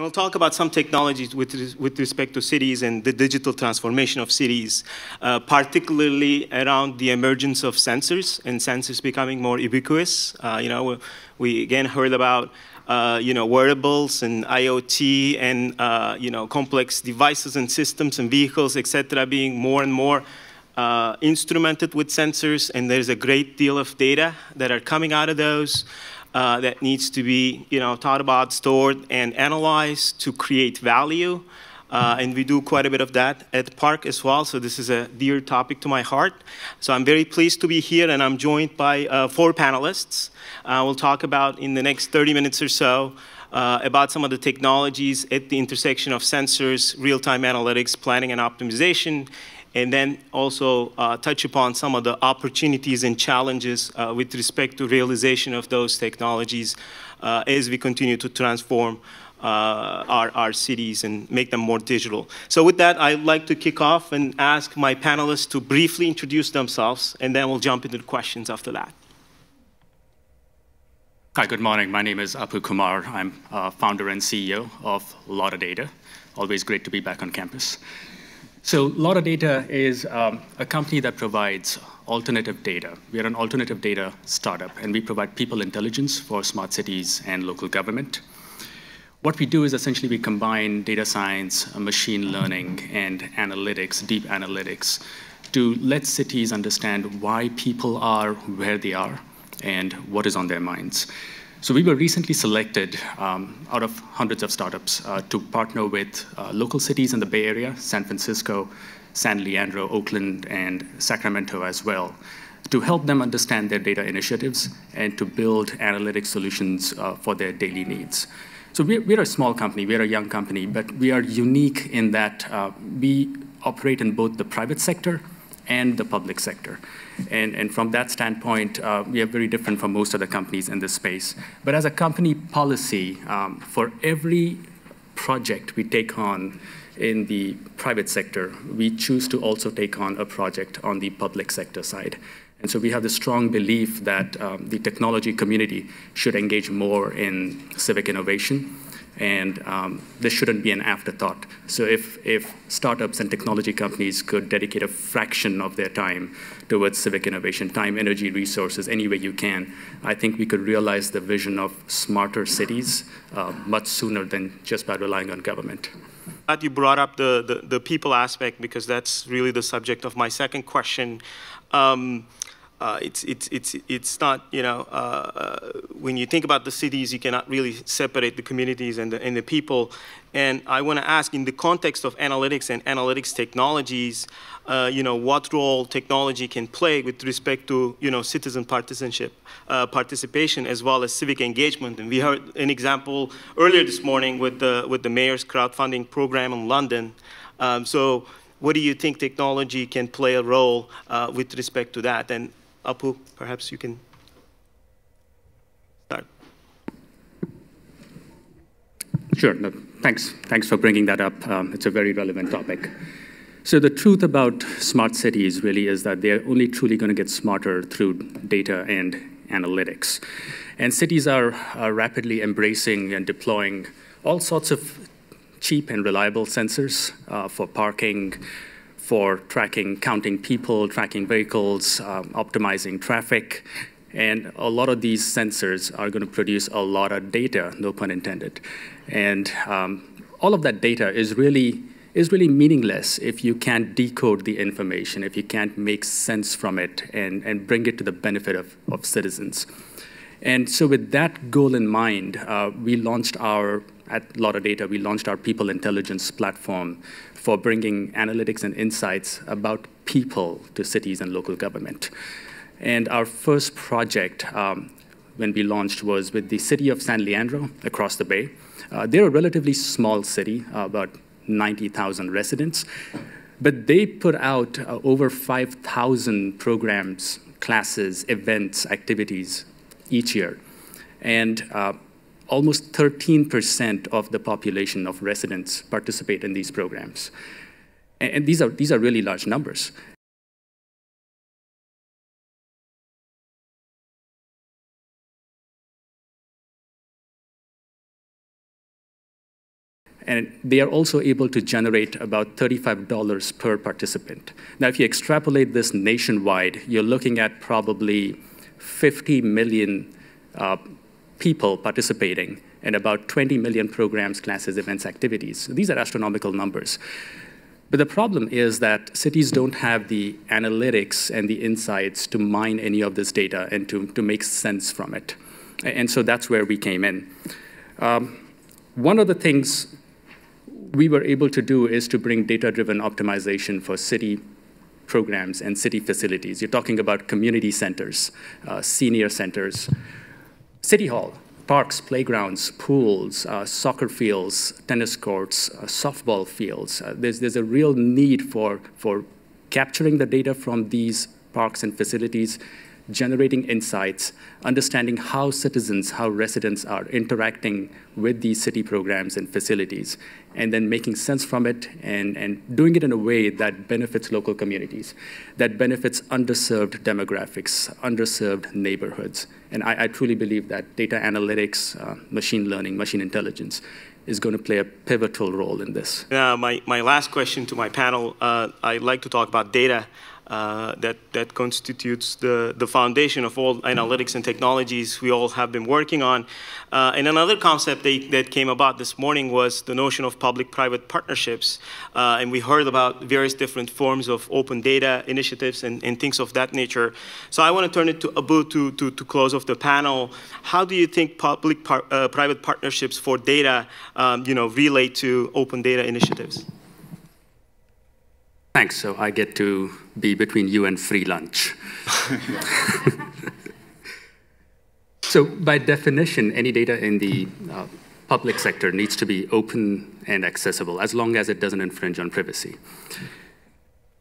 we'll talk about some technologies with respect to cities and the digital transformation of cities, particularly around the emergence of sensors and sensors becoming more ubiquitous. We again heard about wearables and IoT and complex devices and systems and vehicles, etc., being more and more instrumented with sensors, and there's a great deal of data that are coming out of those that needs to be thought about, stored, and analyzed to create value. And we do quite a bit of that at PARC as well, so this is a dear topic to my heart. So I'm very pleased to be here, and I'm joined by 4 panelists. We'll talk about, in the next 30 minutes or so, about some of the technologies at the intersection of sensors, real-time analytics, planning and optimization, and then also touch upon some of the opportunities and challenges with respect to realization of those technologies as we continue to transform our cities and make them more digital. So with that, I'd like to kick off and ask my panelists to briefly introduce themselves, and then we'll jump into the questions after that. Hi, good morning. My name is Apu Kumar. I'm founder and CEO of LottaData. Always great to be back on campus. So LottaData is a company that provides alternative data. We are an alternative data startup, and we provide people intelligence for smart cities and local government. What we do is essentially we combine data science, machine learning, and analytics, deep analytics, to let cities understand why people are where they are and what is on their minds. So we were recently selected out of hundreds of startups to partner with local cities in the Bay Area, San Francisco, San Leandro, Oakland, and Sacramento as well, to help them understand their data initiatives and to build analytic solutions for their daily needs. So we're a small company, we're a young company, but we are unique in that we operate in both the private sector and the public sector. And from that standpoint, we are very different from most other companies in this space. But as a company policy, for every project we take on in the private sector, we choose to also take on a project on the public sector side. And so we have the strong belief that the technology community should engage more in civic innovation, and this shouldn't be an afterthought. So if startups and technology companies could dedicate a fraction of their time towards civic innovation, time, energy, resources, any way you can, I think we could realize the vision of smarter cities much sooner than just by relying on government. Glad you brought up the people aspect, because that's really the subject of my second question. It's not, when you think about the cities, you cannot really separate the communities and the people. And I want to ask, in the context of analytics and analytics technologies, what role technology can play with respect to, citizen participation as well as civic engagement. And we heard an example earlier this morning with the mayor's crowdfunding program in London. So what do you think technology can play a role with respect to that? And Apu, perhaps you can start. Sure. No, thanks for bringing that up. It's a very relevant topic. So the truth about smart cities really is that they're only truly going to get smarter through data and analytics. And cities are rapidly embracing and deploying all sorts of cheap and reliable sensors for parking, for tracking, counting people, tracking vehicles, optimizing traffic. And a lot of these sensors are going to produce a lot of data, no pun intended. And all of that data is really meaningless if you can't decode the information, if you can't make sense from it and bring it to the benefit of citizens. And so with that goal in mind, at LottaData, we launched our People Intelligence platform for bringing analytics and insights about people to cities and local government. And our first project, when we launched, was with the city of San Leandro across the bay. They're a relatively small city, about 90,000 residents, but they put out over 5,000 programs, classes, events, activities each year. And almost 13% of the population of residents participate in these programs. And these are really large numbers. And they are also able to generate about $35 per participant. Now, if you extrapolate this nationwide, you're looking at probably 50 million people participating and about 20 million programs, classes, events, activities. So these are astronomical numbers. But the problem is that cities don't have the analytics and the insights to mine any of this data and to make sense from it. And so that's where we came in. One of the things we were able to do is to bring data-driven optimization for city programs and city facilities. You're talking about community centers, senior centers, city hall, parks, playgrounds, pools, soccer fields, tennis courts, softball fields. There's a real need for capturing the data from these parks and facilities, generating insights, understanding how citizens, how residents are interacting with these city programs and facilities, and then making sense from it and doing it in a way that benefits local communities, that benefits underserved demographics, underserved neighborhoods. And I truly believe that data analytics, machine learning, machine intelligence is going to play a pivotal role in this. My last question to my panel, I'd like to talk about data. That constitutes the foundation of all analytics and technologies we all have been working on. And another concept that came about this morning was the notion of public-private partnerships. And we heard about various different forms of open data initiatives and things of that nature. So I want to turn it to Apu to close off the panel. How do you think public-private partnerships for data relate to open data initiatives? Thanks. So I get to be between you and free lunch. So by definition, any data in the public sector needs to be open and accessible, as long as it doesn't infringe on privacy.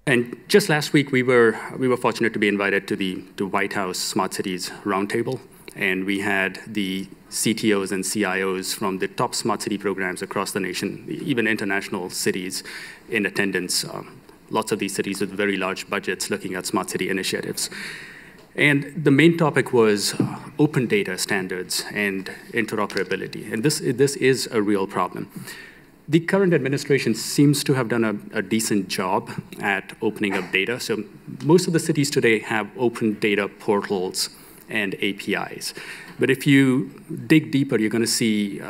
And just last week, we were fortunate to be invited to the White House Smart Cities Roundtable, and we had the CTOs and CIOs from the top smart city programs across the nation, even international cities, in attendance. Lots of these cities with very large budgets looking at smart city initiatives. And the main topic was open data standards and interoperability. And this is a real problem. The current administration seems to have done a decent job at opening up data. So most of the cities today have open data portals and APIs. But if you dig deeper, you're going to see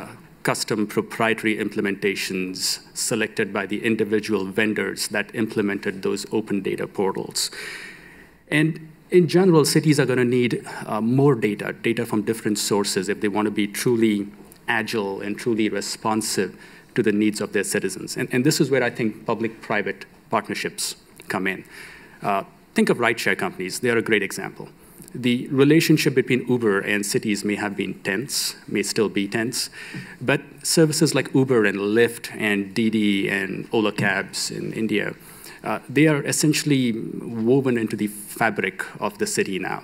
custom proprietary implementations selected by the individual vendors that implemented those open data portals. And in general, cities are going to need more data from different sources if they want to be truly agile and truly responsive to the needs of their citizens. And this is where I think public-private partnerships come in. Think of rideshare companies. They're a great example. The relationship between Uber and cities may have been tense, may still be tense, but services like Uber and Lyft and Didi and Ola Cabs in India, they are essentially woven into the fabric of the city now.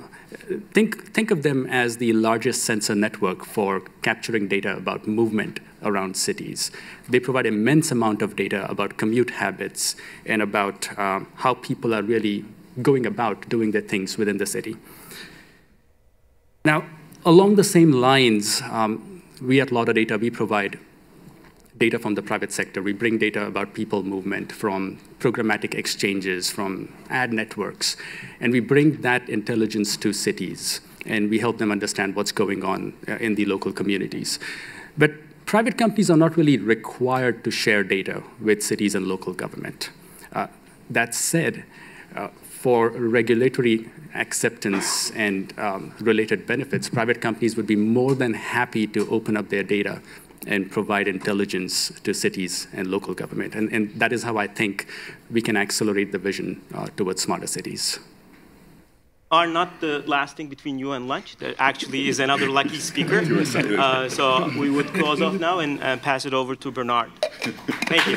Think of them as the largest sensor network for capturing data about movement around cities. They provide immense amount of data about commute habits and about how people are really going about doing their things within the city. Now, along the same lines, we at Lauderdata, we provide data from the private sector. We bring data about people movement from programmatic exchanges, from ad networks, and we bring that intelligence to cities, and we help them understand what's going on in the local communities. But private companies are not really required to share data with cities and local government. That said, for regulatory acceptance and related benefits, private companies would be more than happy to open up their data and provide intelligence to cities and local government. And that is how I think we can accelerate the vision towards smarter cities. Are not the last thing between you and lunch. There actually is another lucky speaker. So we would close off now and pass it over to Bernard. Thank you.